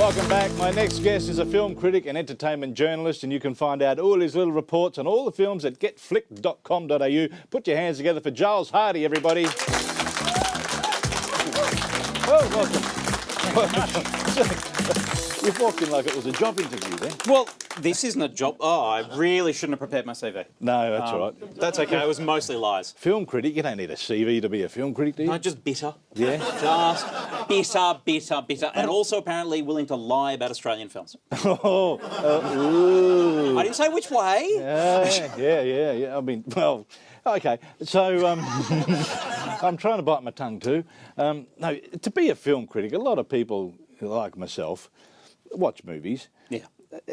Welcome back. My next guest is a film critic and entertainment journalist, and you can find out all his little reports on all the films at getflicked.com.au. Put your hands together for Giles Hardie, everybody. Oh, welcome. You've walked in like it was a job interview then. Well, this isn't a job. Oh, I really shouldn't have prepared my CV. No, that's all right. That's okay. It was mostly lies. Film critic, you don't need a CV to be a film critic, do you? No, just bitter. Yeah? Just bitter. And also apparently willing to lie about Australian films. Ooh. I didn't say which way. Yeah. I mean, well, okay. So, I'm trying to bite my tongue too. No, to be a film critic, a lot of people, like myself, watch movies. Yeah.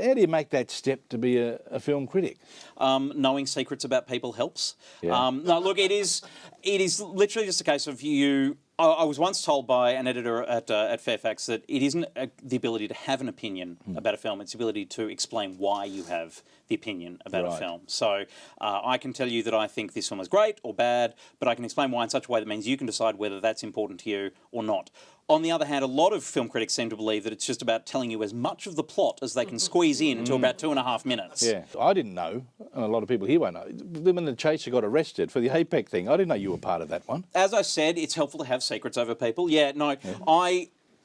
How do you make that step to be a film critic? Knowing secrets about people helps. Yeah. No, look, it is literally just a case of you. I was once told by an editor at Fairfax that it isn't the ability to have an opinion about a film, it's the ability to explain why you have the opinion about a film. So I can tell you that I think this film is great or bad, but I can explain why in such a way that means you can decide whether that's important to you or not. On the other hand, a lot of film critics seem to believe that it's just about telling you as much of the plot as they can squeeze in into about 2.5 minutes. Yeah, I didn't know, and a lot of people here won't know, when the chaser got arrested for the APEC thing, I didn't know you were part of that one. As I said, it's helpful to have secrets over people.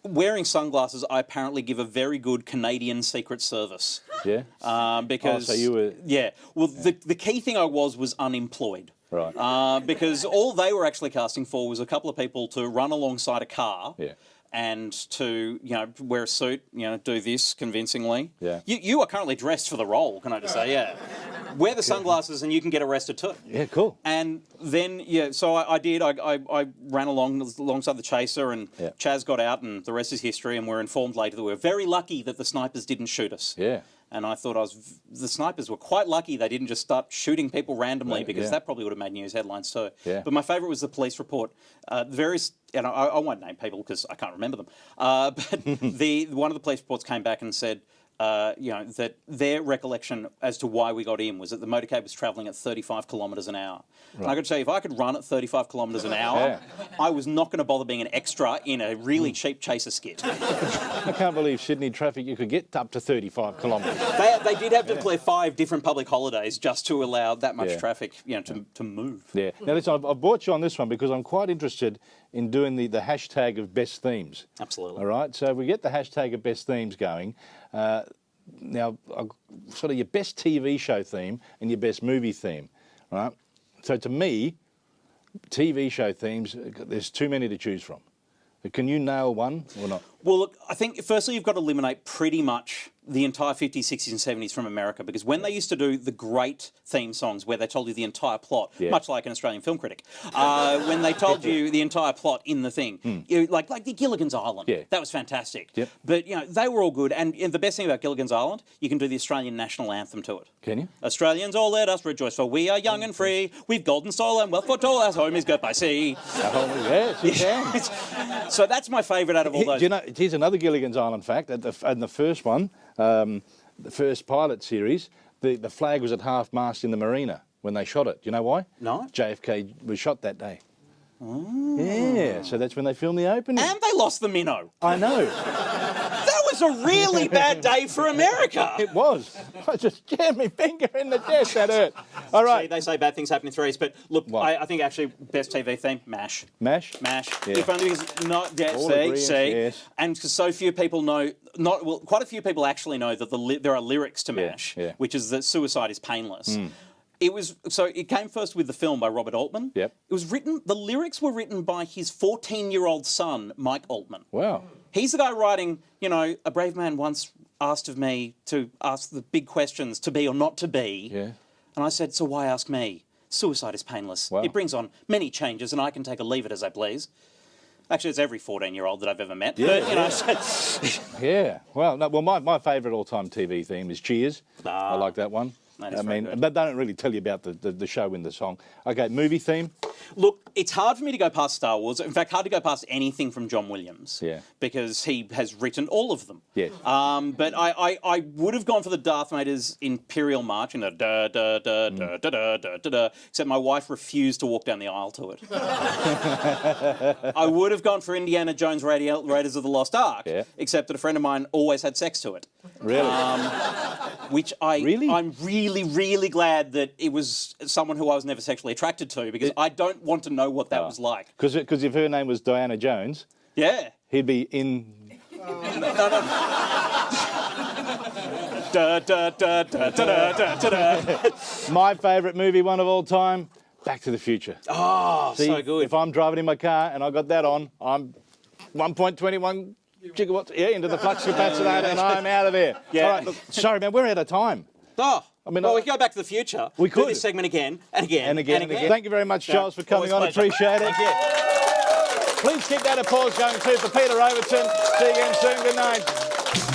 Wearing sunglasses, I apparently give a very good Canadian Secret Service. Yeah? Because... so you were... Yeah. Well, the key thing I was unemployed. Right. Because all they were actually casting for was a couple of people to run alongside a car and to, wear a suit, do this convincingly. Yeah. You are currently dressed for the role, can I just say, yeah. Wear the sunglasses and you can get arrested too. Yeah, cool. And then, so I did. I ran alongside the chaser and Chaz got out and the rest is history, and we're informed later that we were very lucky that the snipers didn't shoot us. Yeah. And I thought the snipers were quite lucky they didn't just start shooting people randomly, because that probably would have made news headlines too. Yeah. But my favourite was the police report. Various, I won't name people because I can't remember them. But one of the police reports came back and said, that their recollection as to why we got in was that the motorcade was travelling at 35 kilometres an hour. Right. And I got to tell you, if I could run at 35 kilometres an hour, I was not going to bother being an extra in a really cheap chaser skit. I can't believe Sydney traffic, you could get up to 35 kilometres. They did have to declare 5 different public holidays just to allow that much traffic, to move. Yeah. Now listen, I've brought you on this one because I'm quite interested in doing the hashtag of best themes. Absolutely. All right, so we get the hashtag of best themes going. Now, sort of your best TV show theme and your best movie theme, right? So to me, TV show themes, there's too many to choose from. Can you nail one or not? Well, look, I think firstly you've got to eliminate pretty much the entire 50s, 60s and 70s from America, because when they used to do the great theme songs where they told you the entire plot, much like an Australian film critic, when they told you the entire plot in the thing, like the Gilligan's Island, that was fantastic. Yep. But, they were all good. And the best thing about Gilligan's Island, you can do the Australian national anthem to it. Can you? Australians, all let us rejoice, for we are young and free. We've golden soil and wealth for all. Our home is girt by sea. Yes, you can. So that's my favourite out of all those. Do you know, here's another Gilligan's Island fact. In the first one, the first pilot series, the flag was at half-mast in the marina when they shot it. Do you know why? No. JFK was shot that day. Oh. Yeah, so that's when they filmed the opening. And they lost the minnow. I know. That was a really bad day for America. It was. I just jammed my finger in the desk, that hurt. All right. See, they say bad things happen in threes, but look, I think actually best TV theme, MASH. MASH? MASH. Yeah. If only because, Yes. And because so few people know, quite a few people actually know that there are lyrics to MASH, which is that suicide is painless. It came first with the film by Robert Altman. Yep. The lyrics were written by his 14-year-old son, Mike Altman. Wow. He's the guy writing, a brave man once asked of me to ask the big questions, to be or not to be. Yeah. And I said, so why ask me? Suicide is painless. Wow. It brings on many changes and I can take or leave it as I please. Actually, it's every 14-year-old that I've ever met. Yeah, yeah. Well, no, my favourite all-time TV theme is Cheers. I like that one. That is I very mean, good. but they don't really tell you about the show in the song. Okay, movie theme. Look, it's hard for me to go past Star Wars. In fact, hard to go past anything from John Williams. Yeah. Because he has written all of them. Yeah. But I would have gone for the Darth Vader's Imperial March, da da da da da da da da, except my wife refused to walk down the aisle to it. I would have gone for Indiana Jones Raiders of the Lost Ark, except that a friend of mine always had sex to it. Really? Which I'm really, really glad that it was someone who I was never sexually attracted to, because I don't want to know what that was like. Because if her name was Diana Jones, he'd be in. Da, da, da, da, da, da, da, da. My favourite movie, one of all time, Back to the Future. Oh, See, so good. If I'm driving in my car and I got that on, I'm 1.21 gigawatts into the flux capacitor and I'm out of there. Yeah. All right, look, sorry, man, we're out of time. Oh, I mean, well, we can go Back to the Future. We could. Do this segment again and again And again. Thank you very much, Giles, for coming on. Always a pleasure. Appreciate it. Thank you. Please keep that applause going too for Peter Overton. See you again soon. Good night.